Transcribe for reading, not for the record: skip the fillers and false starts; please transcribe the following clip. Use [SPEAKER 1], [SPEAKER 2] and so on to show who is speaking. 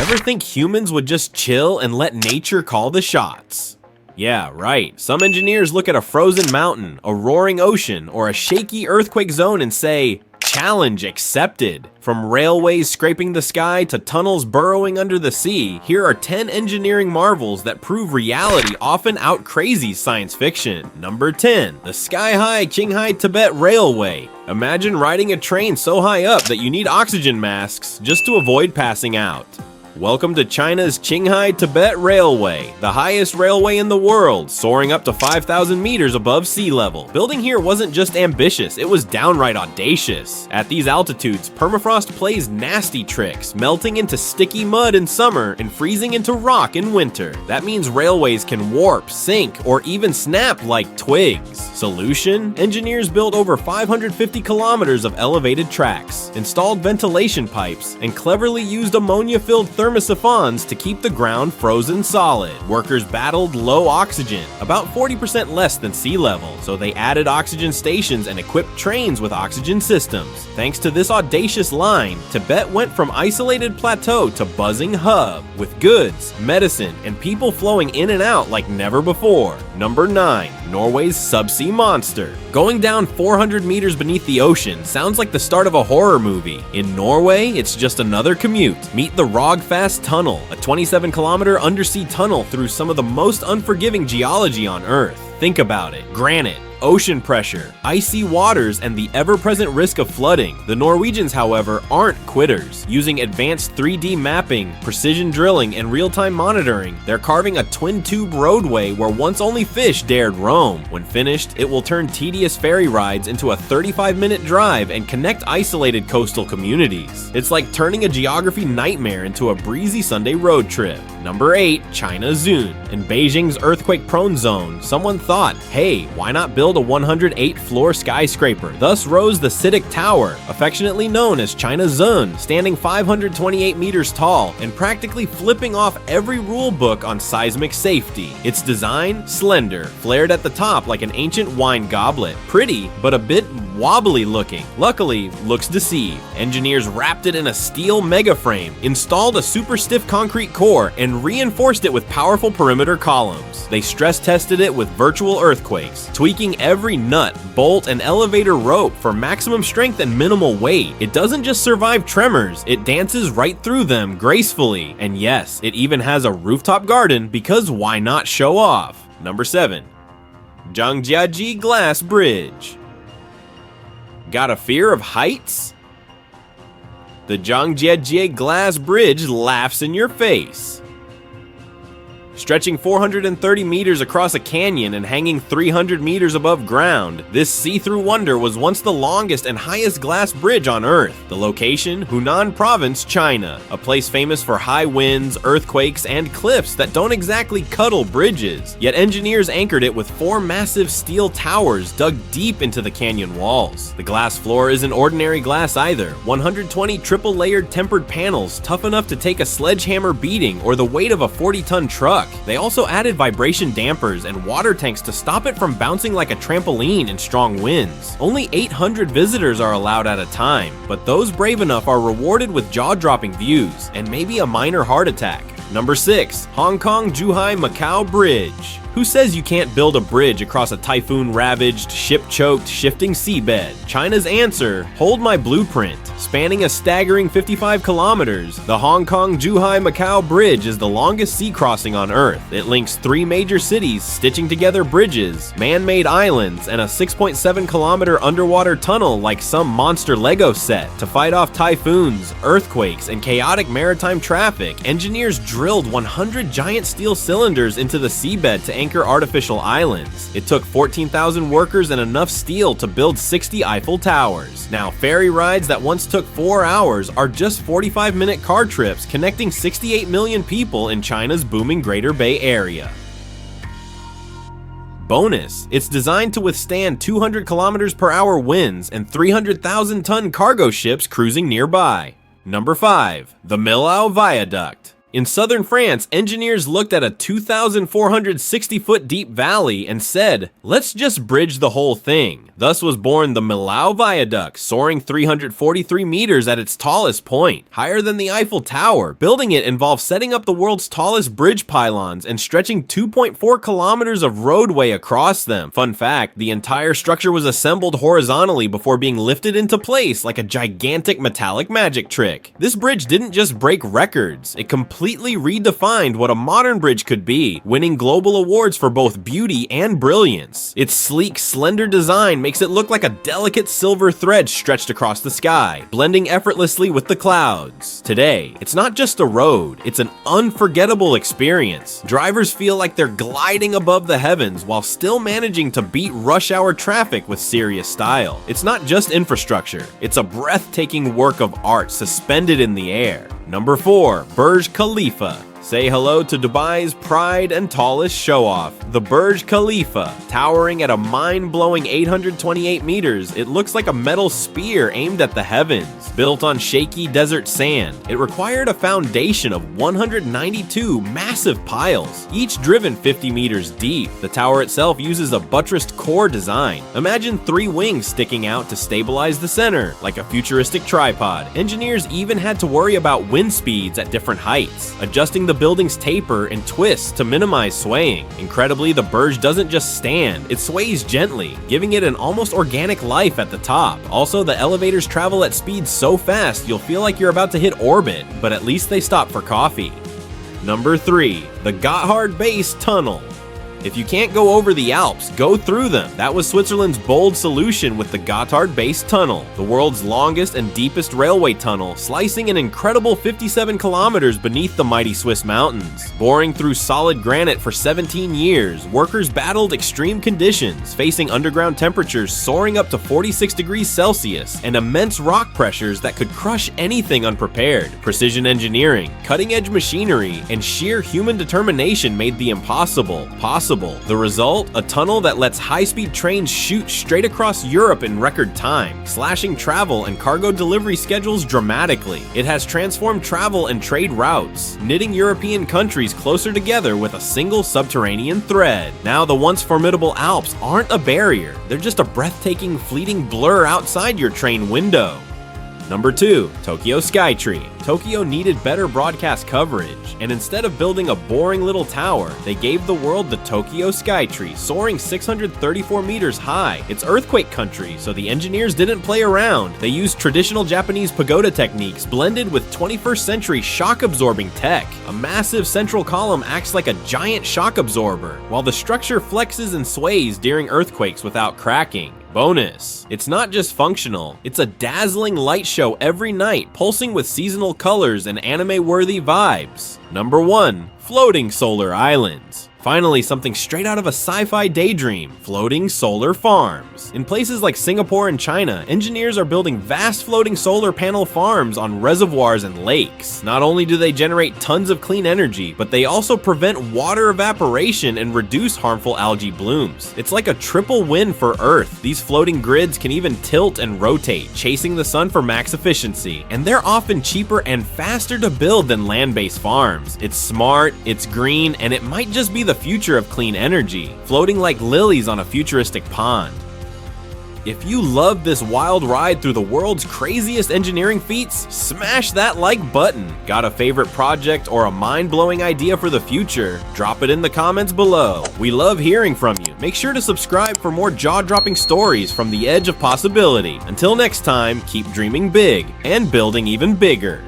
[SPEAKER 1] Ever think humans would just chill and let nature call the shots? Yeah, right. Some engineers look at a frozen mountain, a roaring ocean, or a shaky earthquake zone and say, challenge accepted. From railways scraping the sky to tunnels burrowing under the sea, here are 10 engineering marvels that prove reality often out-crazy science fiction. Number 10. The sky-high Qinghai-Tibet Railway. Imagine riding a train so high up that you need oxygen masks just to avoid passing out. Welcome to China's Qinghai-Tibet Railway, the highest railway in the world, soaring up to 5,000 meters above sea level. Building here wasn't just ambitious, it was downright audacious. At these altitudes, permafrost plays nasty tricks, melting into sticky mud in summer and freezing into rock in winter. That means railways can warp, sink, or even snap like twigs. Solution? Engineers built over 550 kilometers of elevated tracks, installed ventilation pipes, and cleverly used ammonia-filled thermosiphons to keep the ground frozen solid. Workers battled low oxygen, about 40% less than sea level, so they added oxygen stations and equipped trains with oxygen systems. Thanks to this audacious line, Tibet went from isolated plateau to buzzing hub, with goods, medicine, and people flowing in and out like never before. Number 9. Norway's subsea monster. Going down 400 meters beneath the ocean sounds like the start of a horror movie. In Norway, it's just another commute. Meet the Rogfast Tunnel, a 27-kilometer undersea tunnel through some of the most unforgiving geology on Earth. Think about it. Granite, ocean pressure, icy waters, and the ever-present risk of flooding. The Norwegians, however, aren't quitters. Using advanced 3D mapping, precision drilling, and real-time monitoring, they're carving a twin-tube roadway where once only fish dared roam. When finished, it will turn tedious ferry rides into a 35-minute drive and connect isolated coastal communities. It's like turning a geography nightmare into a breezy Sunday road trip. Number 8. China Zun. In Beijing's earthquake-prone zone, someone thought, hey, why not build a 108-floor skyscraper? Thus rose the CITIC Tower, affectionately known as China Zun, standing 528 meters tall and practically flipping off every rule book on seismic safety. Its design? Slender, flared at the top like an ancient wine goblet. Pretty, but a bit wobbly looking. Luckily, looks deceive. Engineers wrapped it in a steel mega frame, installed a super stiff concrete core, and reinforced it with powerful perimeter columns. They stress tested it with virtual earthquakes, tweaking every nut, bolt, and elevator rope for maximum strength and minimal weight. It doesn't just survive tremors, it dances right through them gracefully. And yes, it even has a rooftop garden because why not show off? Number 7. Zhangjiajie Glass Bridge. Got a fear of heights? The Zhangjiajie Glass Bridge laughs in your face. Stretching 430 meters across a canyon and hanging 300 meters above ground, this see-through wonder was once the longest and highest glass bridge on Earth. The location? Hunan Province, China, a place famous for high winds, earthquakes, and cliffs that don't exactly cuddle bridges. Yet engineers anchored it with 4 massive steel towers dug deep into the canyon walls. The glass floor isn't ordinary glass either. 120 triple-layered tempered panels tough enough to take a sledgehammer beating or the weight of a 40-ton truck. They also added vibration dampers and water tanks to stop it from bouncing like a trampoline in strong winds. Only 800 visitors are allowed at a time, but those brave enough are rewarded with jaw-dropping views and maybe a minor heart attack. Number 6. Hong Kong-Zhuhai-Macau Bridge. Who says you can't build a bridge across a typhoon-ravaged, ship-choked, shifting seabed? China's answer: hold my blueprint. Spanning a staggering 55 kilometers, the Hong Kong-Zhuhai-Macau Bridge is the longest sea crossing on Earth. It links 3 major cities, stitching together bridges, man-made islands, and a 6.7-kilometer underwater tunnel like some monster Lego set. To fight off typhoons, earthquakes, and chaotic maritime traffic, engineers drilled 100 giant steel cylinders into the seabed to anchor artificial islands. It took 14,000 workers and enough steel to build 60 Eiffel Towers. Now, ferry rides that once took 4 hours are just 45-minute car trips connecting 68 million people in China's booming Greater Bay Area. Bonus, it's designed to withstand 200 kilometers per hour winds and 300,000-ton cargo ships cruising nearby. Number 5. The Millau Viaduct. In southern France, engineers looked at a 2,460-foot deep valley and said, let's just bridge the whole thing. Thus was born the Millau Viaduct, soaring 343 meters at its tallest point, higher than the Eiffel Tower. Building it involved setting up the world's tallest bridge pylons and stretching 2.4 kilometers of roadway across them. Fun fact, the entire structure was assembled horizontally before being lifted into place like a gigantic metallic magic trick. This bridge didn't just break records, it completely redefined what a modern bridge could be, winning global awards for both beauty and brilliance. Its sleek, slender design makes it look like a delicate silver thread stretched across the sky, blending effortlessly with the clouds. Today, it's not just a road, it's an unforgettable experience. Drivers feel like they're gliding above the heavens while still managing to beat rush hour traffic with serious style. It's not just infrastructure, it's a breathtaking work of art suspended in the air. Number 4. Burj Khalifa. Say hello to Dubai's pride and tallest show-off, the Burj Khalifa. Towering at a mind-blowing 828 meters, it looks like a metal spear aimed at the heavens. Built on shaky desert sand, it required a foundation of 192 massive piles, each driven 50 meters deep. The tower itself uses a buttressed core design. Imagine 3 wings sticking out to stabilize the center, like a futuristic tripod. Engineers even had to worry about wind speeds at different heights, adjusting the building's taper and twists to minimize swaying. Incredibly, the Burj doesn't just stand, it sways gently, giving it an almost organic life at the top. Also, the elevators travel at speeds so fast you'll feel like you're about to hit orbit, but at least they stop for coffee. Number 3. The Gotthard Base Tunnel. If you can't go over the Alps, go through them. That was Switzerland's bold solution with the Gotthard Base Tunnel, the world's longest and deepest railway tunnel, slicing an incredible 57 kilometers beneath the mighty Swiss mountains. Boring through solid granite for 17 years, workers battled extreme conditions, facing underground temperatures soaring up to 46 degrees Celsius and immense rock pressures that could crush anything unprepared. Precision engineering, cutting-edge machinery, and sheer human determination made the impossible possible. The result? A tunnel that lets high-speed trains shoot straight across Europe in record time, slashing travel and cargo delivery schedules dramatically. It has transformed travel and trade routes, knitting European countries closer together with a single subterranean thread. Now the once formidable Alps aren't a barrier, they're just a breathtaking, fleeting blur outside your train window. Number 2. Tokyo Skytree. Tokyo needed better broadcast coverage, and instead of building a boring little tower, they gave the world the Tokyo Skytree, soaring 634 meters high. It's earthquake country, so the engineers didn't play around. They used traditional Japanese pagoda techniques blended with 21st century shock-absorbing tech. A massive central column acts like a giant shock absorber, while the structure flexes and sways during earthquakes without cracking. Bonus, it's not just functional, it's a dazzling light show every night, pulsing with seasonal colors and anime-worthy vibes. Number 1. Floating solar islands. Finally, something straight out of a sci-fi daydream, floating solar farms. In places like Singapore and China, engineers are building vast floating solar panel farms on reservoirs and lakes. Not only do they generate tons of clean energy, but they also prevent water evaporation and reduce harmful algae blooms. It's like a triple win for Earth. These floating grids can even tilt and rotate, chasing the sun for max efficiency, and they're often cheaper and faster to build than land-based farms. It's smart, it's green, and it might just be the future of clean energy, floating like lilies on a futuristic pond. If you love this wild ride through the world's craziest engineering feats, smash that like button. Got a favorite project or a mind-blowing idea for the future? Drop it in the comments below. We love hearing from you. Make sure to subscribe for more jaw-dropping stories from the edge of possibility. Until next time, keep dreaming big and building even bigger.